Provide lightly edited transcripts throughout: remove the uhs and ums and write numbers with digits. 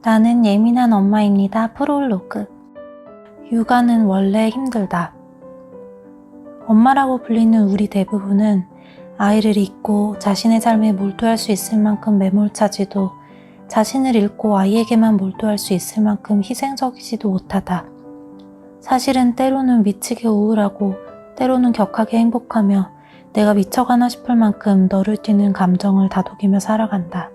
나는 예민한 엄마입니다. 프롤로그. 육아는 원래 힘들다. 엄마라고 불리는 우리 대부분은 아이를 잊고 자신의 삶에 몰두할 수 있을 만큼 매몰차지도 자신을 잃고 아이에게만 몰두할 수 있을 만큼 희생적이지도 못하다. 사실은 때로는 미치게 우울하고 때로는 격하게 행복하며 내가 미쳐가나 싶을 만큼 너를 뛰는 감정을 다독이며 살아간다.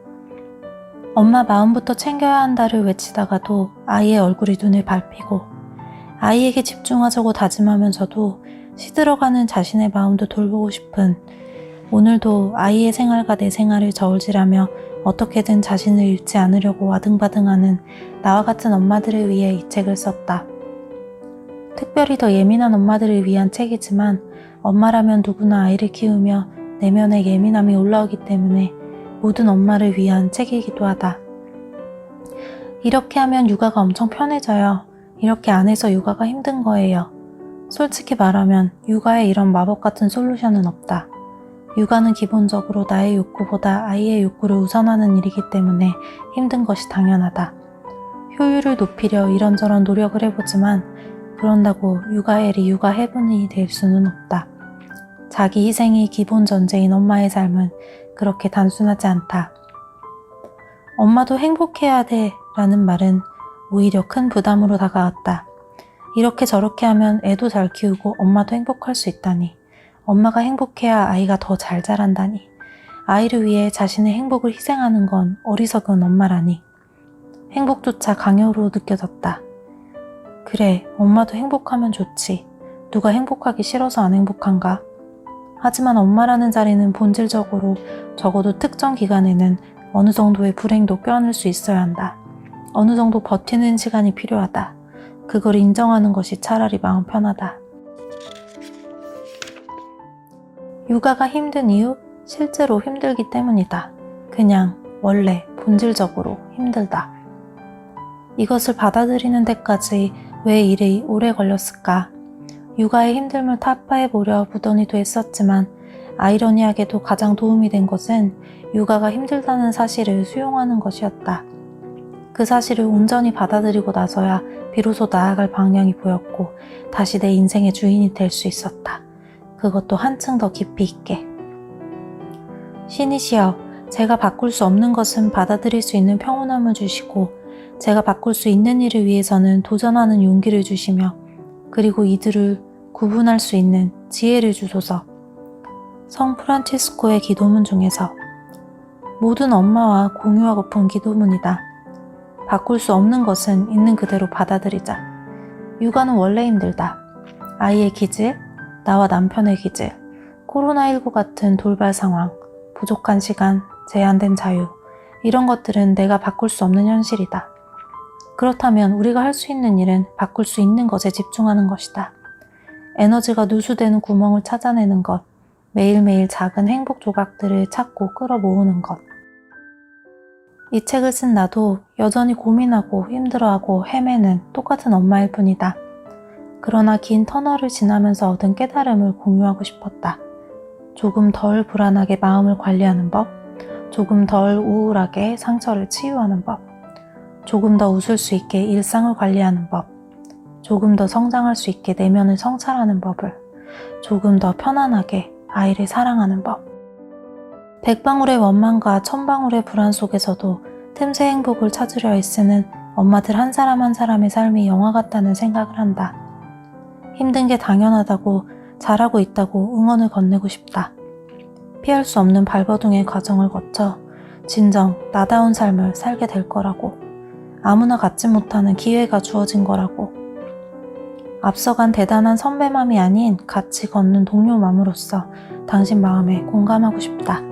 엄마 마음부터 챙겨야 한다를 외치다가도 아이의 얼굴이 눈에 밟히고 아이에게 집중하자고 다짐하면서도 시들어가는 자신의 마음도 돌보고 싶은 오늘도 아이의 생활과 내 생활을 저울질하며 어떻게든 자신을 잃지 않으려고 아등바등하는 나와 같은 엄마들을 위해 이 책을 썼다. 특별히 더 예민한 엄마들을 위한 책이지만 엄마라면 누구나 아이를 키우며 내면의 예민함이 올라오기 때문에 모든 엄마를 위한 책이기도 하다. 이렇게 하면 육아가 엄청 편해져요. 이렇게 안 해서 육아가 힘든 거예요. 솔직히 말하면 육아에 이런 마법 같은 솔루션은 없다. 육아는 기본적으로 나의 욕구보다 아이의 욕구를 우선하는 일이기 때문에 힘든 것이 당연하다. 효율을 높이려 이런저런 노력을 해보지만 그런다고 육아헬이 육아해븐이 될 수는 없다. 자기 희생이 기본 전제인 엄마의 삶은 그렇게 단순하지 않다. 엄마도 행복해야 돼 라는 말은 오히려 큰 부담으로 다가왔다. 이렇게 저렇게 하면 애도 잘 키우고 엄마도 행복할 수 있다니. 엄마가 행복해야 아이가 더 잘 자란다니. 아이를 위해 자신의 행복을 희생하는 건 어리석은 엄마라니. 행복조차 강요로 느껴졌다. 그래, 엄마도 행복하면 좋지. 누가 행복하기 싫어서 안 행복한가? 하지만 엄마라는 자리는 본질적으로 적어도 특정 기간에는 어느 정도의 불행도 껴안을 수 있어야 한다. 어느 정도 버티는 시간이 필요하다. 그걸 인정하는 것이 차라리 마음 편하다. 육아가 힘든 이유? 실제로 힘들기 때문이다. 그냥 원래 본질적으로 힘들다. 이것을 받아들이는 데까지 왜 이리 오래 걸렸을까? 육아의 힘듦을 타파해보려 무던히도 했었지만 아이러니하게도 가장 도움이 된 것은 육아가 힘들다는 사실을 수용하는 것이었다. 그 사실을 온전히 받아들이고 나서야 비로소 나아갈 방향이 보였고 다시 내 인생의 주인이 될 수 있었다. 그것도 한층 더 깊이 있게. 신이시여, 제가 바꿀 수 없는 것은 받아들일 수 있는 평온함을 주시고 제가 바꿀 수 있는 일을 위해서는 도전하는 용기를 주시며 그리고 이들을 구분할 수 있는 지혜를 주소서. 성 프란치스코의 기도문 중에서 모든 엄마와 공유하고픈 기도문이다. 바꿀 수 없는 것은 있는 그대로 받아들이자. 육아는 원래 힘들다. 아이의 기질, 나와 남편의 기질, 코로나19 같은 돌발 상황, 부족한 시간, 제한된 자유, 이런 것들은 내가 바꿀 수 없는 현실이다. 그렇다면 우리가 할 수 있는 일은 바꿀 수 있는 것에 집중하는 것이다. 에너지가 누수되는 구멍을 찾아내는 것, 매일매일 작은 행복 조각들을 찾고 끌어모으는 것. 이 책을 쓴 나도 여전히 고민하고 힘들어하고 헤매는 똑같은 엄마일 뿐이다. 그러나 긴 터널을 지나면서 얻은 깨달음을 공유하고 싶었다. 조금 덜 불안하게 마음을 관리하는 법, 조금 덜 우울하게 상처를 치유하는 법, 조금 더 웃을 수 있게 일상을 관리하는 법, 조금 더 성장할 수 있게 내면을 성찰하는 법을, 조금 더 편안하게 아이를 사랑하는 법. 100방울의 원망과 1000방울의 불안 속에서도 틈새 행복을 찾으려 애쓰는 엄마들 한 사람 한 사람의 삶이 영화 같다는 생각을 한다. 힘든 게 당연하다고 잘하고 있다고 응원을 건네고 싶다. 피할 수 없는 발버둥의 과정을 거쳐 진정 나다운 삶을 살게 될 거라고. 아무나 갖지 못하는 기회가 주어진 거라고. 앞서간 대단한 선배맘이 아닌 같이 걷는 동료맘으로서 당신 마음에 공감하고 싶다.